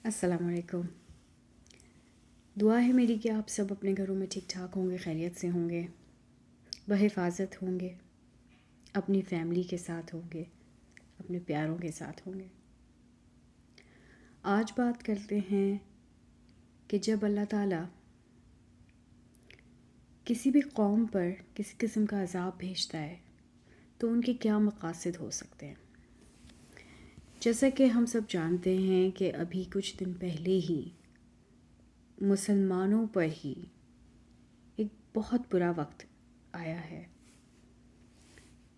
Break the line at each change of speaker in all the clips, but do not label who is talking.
السلام علیکم۔ دعا ہے میری کہ آپ سب اپنے گھروں میں ٹھیک ٹھاک ہوں گے، خیریت سے ہوں گے، بحفاظت ہوں گے، اپنی فیملی کے ساتھ ہوں گے، اپنے پیاروں کے ساتھ ہوں گے۔ آج بات کرتے ہیں کہ جب اللہ تعالیٰ کسی بھی قوم پر کسی قسم کا عذاب بھیجتا ہے تو ان کے کیا مقاصد ہو سکتے ہیں۔ جیسا کہ ہم سب جانتے ہیں کہ ابھی کچھ دن پہلے ہی مسلمانوں پر ہی ایک بہت برا وقت آیا ہے،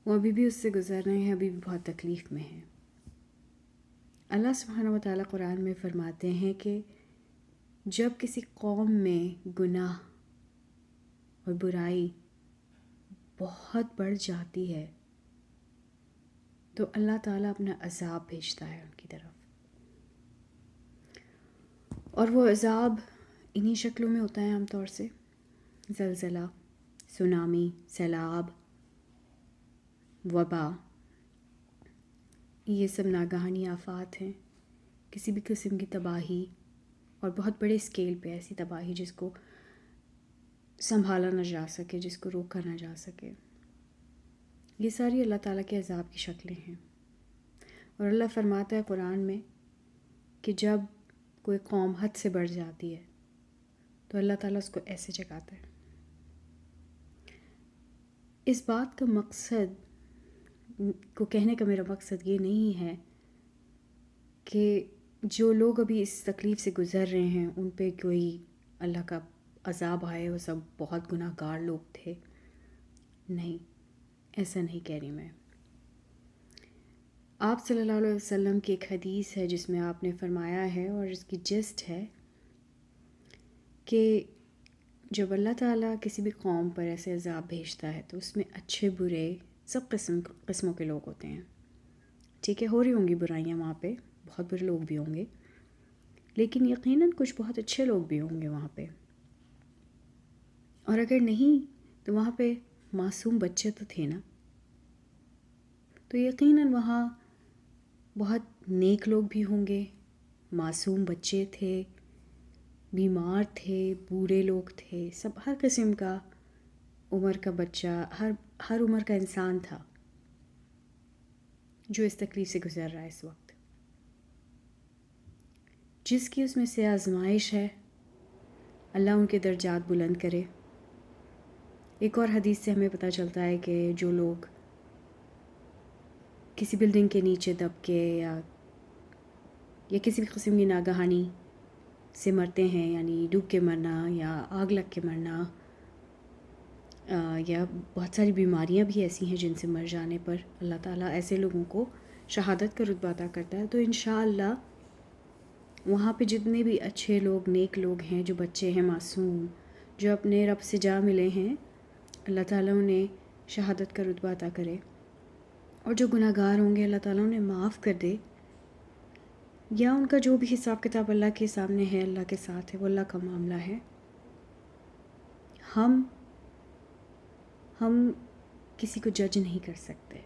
وہ ابھی بھی اس سے گزر رہے ہیں، ابھی بھی بہت تکلیف میں ہیں۔ اللہ سبحانہ و تعالیٰ قرآن میں فرماتے ہیں کہ جب کسی قوم میں گناہ اور برائی بہت بڑھ جاتی ہے تو اللہ تعالیٰ اپنا عذاب بھیجتا ہے ان کی طرف، اور وہ عذاب انہی شکلوں میں ہوتا ہے عام طور سے زلزلہ، سونامی، سیلاب، وبا، یہ سب ناگہانی آفات ہیں، کسی بھی قسم کی تباہی، اور بہت بڑے اسکیل پہ ایسی تباہی جس کو سنبھالا نہ جا سکے، جس کو روکا نہ جا سکے۔ یہ ساری اللہ تعالیٰ کے عذاب کی شکلیں ہیں، اور اللہ فرماتا ہے قرآن میں کہ جب کوئی قوم حد سے بڑھ جاتی ہے تو اللہ تعالیٰ اس کو ایسے جگاتا ہے۔ اس بات کا مقصد کو کہنے کا میرا مقصد یہ نہیں ہے کہ جو لوگ ابھی اس تکلیف سے گزر رہے ہیں ان پہ کوئی اللہ کا عذاب آئے، وہ سب بہت گناہ گار لوگ تھے، نہیں، ایسا نہیں کہہ رہی میں۔ آپ صلی اللہ علیہ وسلم کی ایک حدیث ہے جس میں آپ نے فرمایا ہے، اور اس کی جسٹ ہے کہ جب اللہ تعالیٰ کسی بھی قوم پر ایسے عذاب بھیجتا ہے تو اس میں اچھے برے سب قسموں کے لوگ ہوتے ہیں۔ ٹھیک ہے، ہو رہی ہوں گی برائیاں وہاں پہ، بہت برے لوگ بھی ہوں گے، لیکن یقیناً کچھ بہت اچھے لوگ بھی ہوں گے وہاں پہ، اور اگر نہیں تو وہاں پہ معصوم بچے تو تھے نا، تو یقیناً وہاں بہت نیک لوگ بھی ہوں گے، معصوم بچے تھے، بیمار تھے، بوڑھے لوگ تھے، سب ہر قسم کا عمر کا بچہ، ہر عمر کا انسان تھا جو اس تکلیف سے گزر رہا ہے اس وقت۔ جس کی اس میں سے آزمائش ہے، اللہ ان کے درجات بلند کرے۔ ایک اور حدیث سے ہمیں پتہ چلتا ہے کہ جو لوگ کسی بلڈنگ کے نیچے دب کے یا کسی بھی قسم کی ناگہانی سے مرتے ہیں، یعنی ڈوب کے مرنا یا آگ لگ کے مرنا، یا بہت ساری بیماریاں بھی ایسی ہیں جن سے مر جانے پر اللہ تعالیٰ ایسے لوگوں کو شہادت کا رتبہ عطا کرتا ہے، تو انشاءاللہ وہاں پہ جتنے بھی اچھے لوگ، نیک لوگ ہیں، جو بچے ہیں معصوم، جو اپنے رب سے جا ملے ہیں، اللہ تعالیٰ انہیں شہادت کا رتبہ عطا کرے، اور جو گناہ گار ہوں گے اللہ تعالیٰ انہیں معاف کر دے، یا ان کا جو بھی حساب کتاب اللہ کے سامنے ہے، اللہ کے ساتھ ہے، وہ اللہ کا معاملہ ہے۔ ہم کسی کو جج نہیں کر سکتے،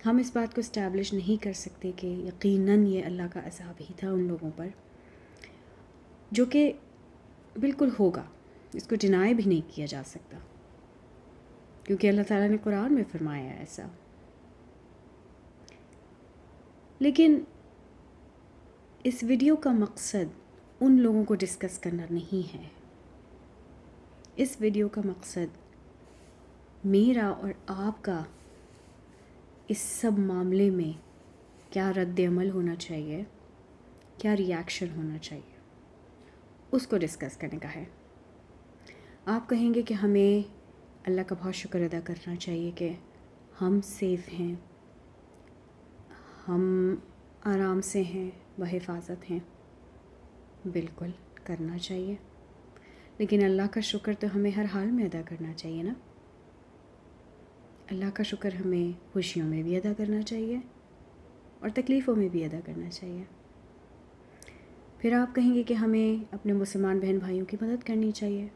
ہم اس بات کو اسٹیبلش نہیں کر سکتے کہ یقیناً یہ اللہ کا عذاب ہی تھا ان لوگوں پر، جو کہ بالکل ہوگا، اس کو ڈینائی بھی نہیں کیا جا سکتا، کیونکہ اللہ تعالیٰ نے قرآن میں فرمایا ہے ایسا۔ لیکن اس ویڈیو کا مقصد ان لوگوں کو ڈسکس کرنا نہیں ہے، اس ویڈیو کا مقصد میرا اور آپ کا اس سب معاملے میں کیا رد عمل ہونا چاہیے، کیا ری ایکشن ہونا چاہیے، اس کو ڈسکس کرنے کا ہے۔ آپ کہیں گے کہ ہمیں اللہ کا بہت شکر ادا کرنا چاہیے کہ ہم سیف ہیں، ہم آرام سے ہیں، بحفاظت ہیں، بالکل کرنا چاہیے، لیکن اللہ کا شکر تو ہمیں ہر حال میں ادا کرنا چاہیے نا۔ اللہ کا شکر ہمیں خوشیوں میں بھی ادا کرنا چاہیے اور تکلیفوں میں بھی ادا کرنا چاہیے۔ پھر آپ کہیں گے کہ ہمیں اپنے مسلمان بہن بھائیوں کی مدد کرنی چاہیے،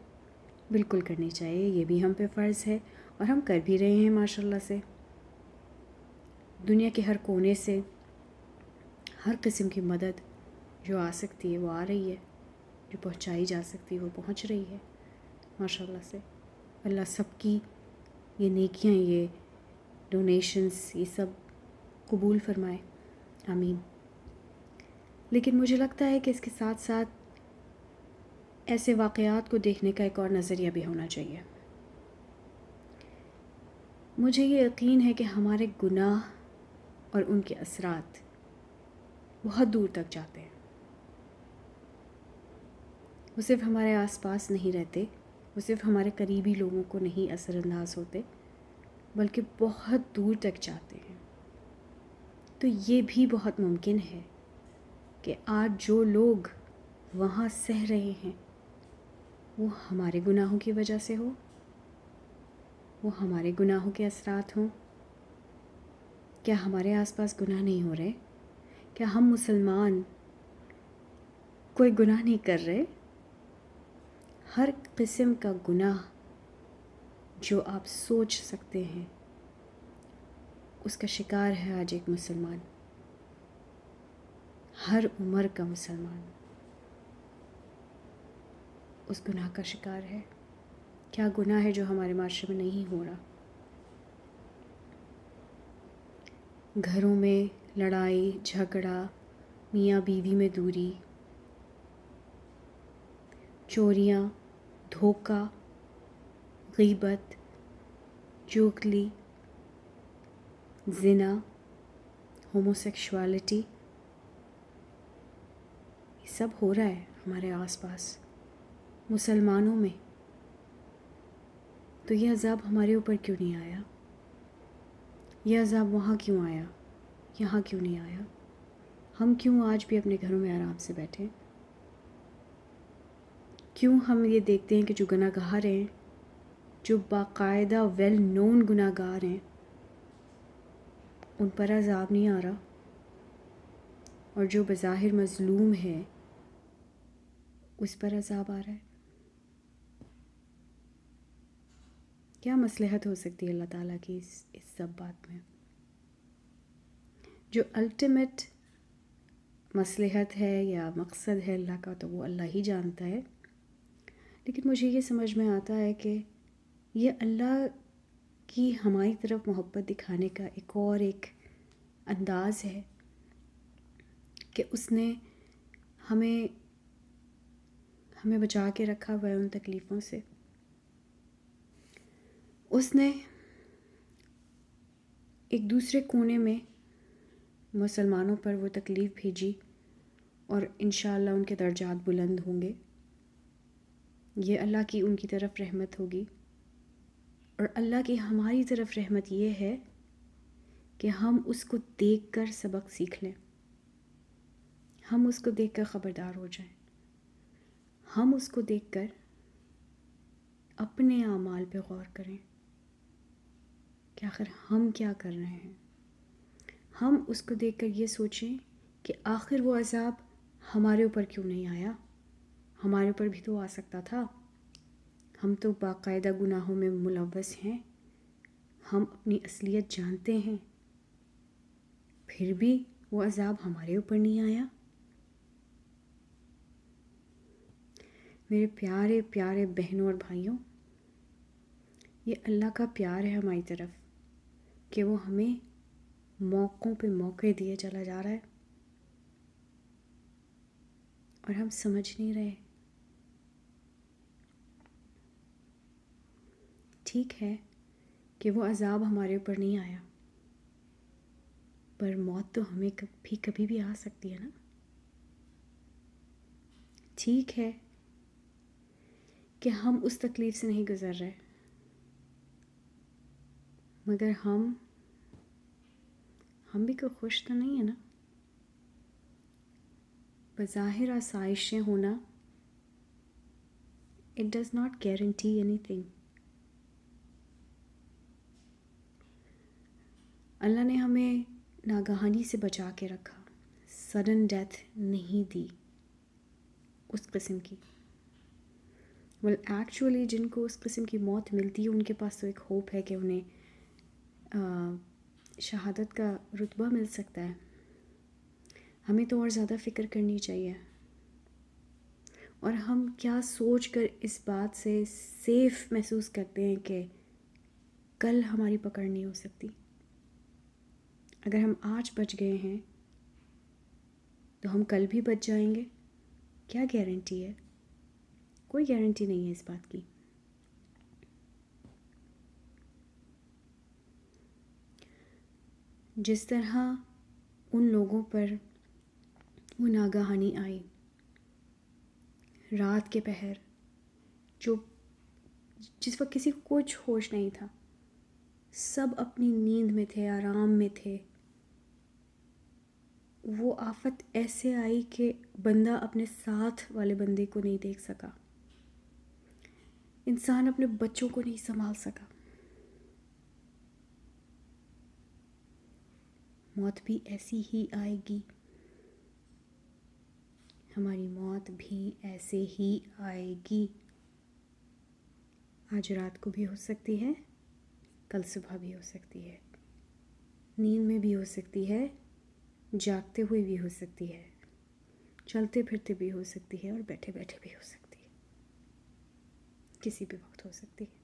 بالکل کرنی چاہیے، یہ بھی ہم پہ فرض ہے اور ہم کر بھی رہے ہیں ماشاءاللہ سے۔ دنیا کے ہر کونے سے ہر قسم کی مدد جو آ سکتی ہے وہ آ رہی ہے، جو پہنچائی جا سکتی ہے وہ پہنچ رہی ہے ماشاء اللہ سے۔ اللہ سب کی یہ نیکیاں، یہ ڈونیشنز، یہ سب قبول فرمائے، آمین۔ لیکن مجھے لگتا ہے کہ اس کے ساتھ ساتھ ایسے واقعات کو دیکھنے کا ایک اور نظریہ بھی ہونا چاہیے۔ مجھے یہ یقین ہے کہ ہمارے گناہ اور ان کے اثرات بہت دور تک جاتے ہیں، وہ صرف ہمارے آس پاس نہیں رہتے، وہ صرف ہمارے قریبی لوگوں کو نہیں اثر انداز ہوتے، بلکہ بہت دور تک جاتے ہیں۔ تو یہ بھی بہت ممکن ہے کہ آج جو لوگ وہاں سہ رہے ہیں وہ ہمارے گناہوں کی وجہ سے ہو، وہ ہمارے گناہوں کے اثرات ہوں۔ کیا ہمارے آس پاس گناہ نہیں ہو رہے؟ کیا ہم مسلمان کوئی گناہ نہیں کر رہے؟ ہر قسم کا گناہ جو آپ سوچ سکتے ہیں اس کا شکار ہے آج ایک مسلمان، ہر عمر کا مسلمان اس گناہ کا شکار ہے۔ کیا گناہ ہے جو ہمارے معاشرے میں نہیں ہو رہا؟ گھروں میں لڑائی جھگڑا، میاں بیوی میں دوری، چوریاں، دھوکہ، غیبت، چغلی، زنا، ہوموسیکشوالٹی، یہ سب ہو رہا ہے ہمارے آس پاس مسلمانوں میں۔ تو یہ عذاب ہمارے اوپر کیوں نہیں آیا؟ یہ عذاب وہاں کیوں آیا، یہاں کیوں نہیں آیا؟ ہم کیوں آج بھی اپنے گھروں میں آرام سے بیٹھے؟ کیوں ہم یہ دیکھتے ہیں کہ جو گناہ گار ہیں، جو باقاعدہ ویل نون گناہ گار ہیں، ان پر عذاب نہیں آ رہا، اور جو بظاہر مظلوم ہے اس پر عذاب آ رہا ہے؟ کیا مصلحت ہو سکتی ہے اللہ تعالیٰ کی اس سب بات میں؟ جو الٹیمیٹ مصلحت ہے یا مقصد ہے اللہ کا تو وہ اللہ ہی جانتا ہے، لیکن مجھے یہ سمجھ میں آتا ہے کہ یہ اللہ کی ہماری طرف محبت دکھانے کا ایک انداز ہے کہ اس نے ہمیں بچا کے رکھا ہوا ہے ان تکلیفوں سے۔ اس نے ایک دوسرے کونے میں مسلمانوں پر وہ تکلیف بھیجی، اور انشاءاللہ ان کے درجات بلند ہوں گے۔ یہ اللہ کی ان کی طرف رحمت ہوگی، اور اللہ کی ہماری طرف رحمت یہ ہے کہ ہم اس کو دیکھ کر سبق سیکھ لیں، ہم اس کو دیکھ کر خبردار ہو جائیں، ہم اس کو دیکھ کر اپنے اعمال پہ غور کریں کہ آخر ہم کیا کر رہے ہیں۔ ہم اس کو دیکھ کر یہ سوچیں کہ آخر وہ عذاب ہمارے اوپر کیوں نہیں آیا؟ ہمارے اوپر بھی تو آ سکتا تھا۔ ہم تو باقاعدہ گناہوں میں ملوث ہیں، ہم اپنی اصلیت جانتے ہیں، پھر بھی وہ عذاب ہمارے اوپر نہیں آیا۔ میرے پیارے پیارے بہنوں اور بھائیوں، یہ اللہ کا پیار ہے ہماری طرف کہ وہ ہمیں موقعوں پہ موقع دیے چلا جا رہا ہے، اور ہم سمجھ نہیں رہے۔ ٹھیک ہے کہ وہ عذاب ہمارے اوپر نہیں آیا، پر موت تو ہمیں کبھی بھی آ سکتی ہے نا۔ ٹھیک ہے کہ ہم اس تکلیف سے نہیں گزر رہے، مگر ہم بھی کوئی خوش تو نہیں ہے نا۔ بظاہر آسائشیں ہونا it does not guarantee anything۔ اللہ نے ہمیں ناگہانی سے بچا کے رکھا، سڈن ڈیتھ نہیں دی اس قسم کی۔ ایکچولی جن کو اس قسم کی موت ملتی ہے ان کے پاس تو ایک ہوپ ہے کہ انہیں شہادت کا رتبہ مل سکتا ہے، ہمیں تو اور زیادہ فکر کرنی چاہیے، اور ہم کیا سوچ کر اس بات سے سیف محسوس کرتے ہیں کہ کل ہماری پکڑ نہیں ہو سکتی۔ اگر ہم آج بچ گئے ہیں تو ہم کل بھی بچ جائیں گے؟ کیا گارنٹی ہے؟ کوئی گارنٹی نہیں ہے اس بات کی۔ جس طرح ان لوگوں پر وہ ناگہانی آئی رات کے پہر، جس وقت کسی کو کچھ ہوش نہیں تھا، سب اپنی نیند میں تھے، آرام میں تھے، وہ آفت ایسے آئی کہ بندہ اپنے ساتھ والے بندے کو نہیں دیکھ سکا، انسان اپنے بچوں کو نہیں سنبھال سکا۔ موت بھی ایسی ہی آئے گی، ہماری موت بھی ایسے ہی آئے گی۔ آج رات کو بھی ہو سکتی ہے، کل صبح بھی ہو سکتی ہے، نیند میں بھی ہو سکتی ہے، جاگتے ہوئے بھی ہو سکتی ہے، چلتے پھرتے بھی ہو سکتی ہے، اور بیٹھے بیٹھے بھی ہو سکتی ہے، کسی بھی وقت ہو سکتی ہے۔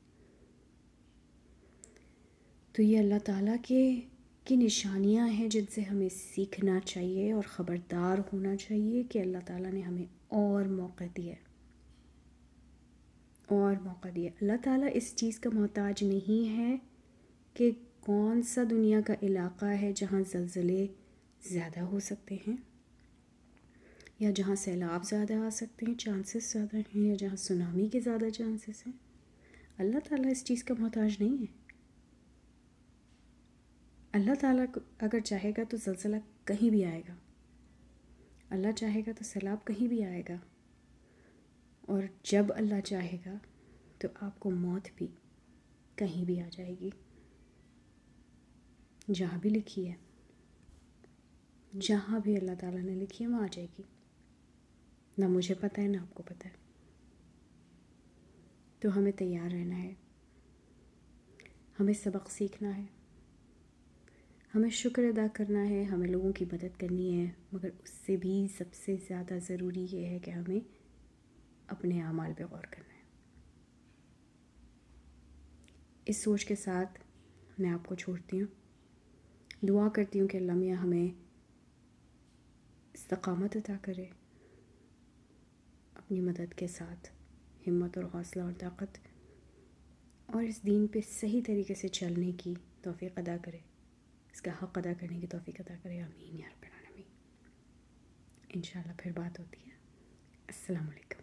تو یہ اللہ تعالیٰ کی نشانیاں ہیں جن سے ہمیں سیکھنا چاہیے اور خبردار ہونا چاہیے کہ اللہ تعالیٰ نے ہمیں اور موقع دیا، اور موقع دیا۔ اللہ تعالیٰ اس چیز کا محتاج نہیں ہے کہ کون سا دنیا کا علاقہ ہے جہاں زلزلے زیادہ ہو سکتے ہیں، یا جہاں سیلاب زیادہ آ سکتے ہیں، چانسز زیادہ ہیں، یا جہاں سونامی کے زیادہ چانسز ہیں۔ اللہ تعالیٰ اس چیز کا محتاج نہیں ہے۔ اللہ تعالیٰ اگر چاہے گا تو زلزلہ کہیں بھی آئے گا، اللہ چاہے گا تو سیلاب کہیں بھی آئے گا، اور جب اللہ چاہے گا تو آپ کو موت بھی کہیں بھی آ جائے گی، جہاں بھی لکھی ہے، جہاں بھی اللہ تعالیٰ نے لکھی ہے وہاں آ جائے گی۔ نہ مجھے پتہ ہے، نہ آپ کو پتہ ہے۔ تو ہمیں تیار رہنا ہے، ہمیں سبق سیکھنا ہے، ہمیں شکر ادا کرنا ہے، ہمیں لوگوں کی مدد کرنی ہے، مگر اس سے بھی سب سے زیادہ ضروری یہ ہے کہ ہمیں اپنے اعمال پہ غور کرنا ہے۔ اس سوچ کے ساتھ میں آپ کو چھوڑتی ہوں، دعا کرتی ہوں کہ اللہ میاں ہمیں استقامت عطا کرے، اپنی مدد کے ساتھ ہمت اور حوصلہ اور طاقت، اور اس دین پہ صحیح طریقے سے چلنے کی توفیق عطا کرے، اس کا حق ادا کرنے کی توفیق عطا کرے۔ آمین یا رب العالمین۔ انشاءاللہ پھر بات ہوتی ہے۔ السلام علیکم۔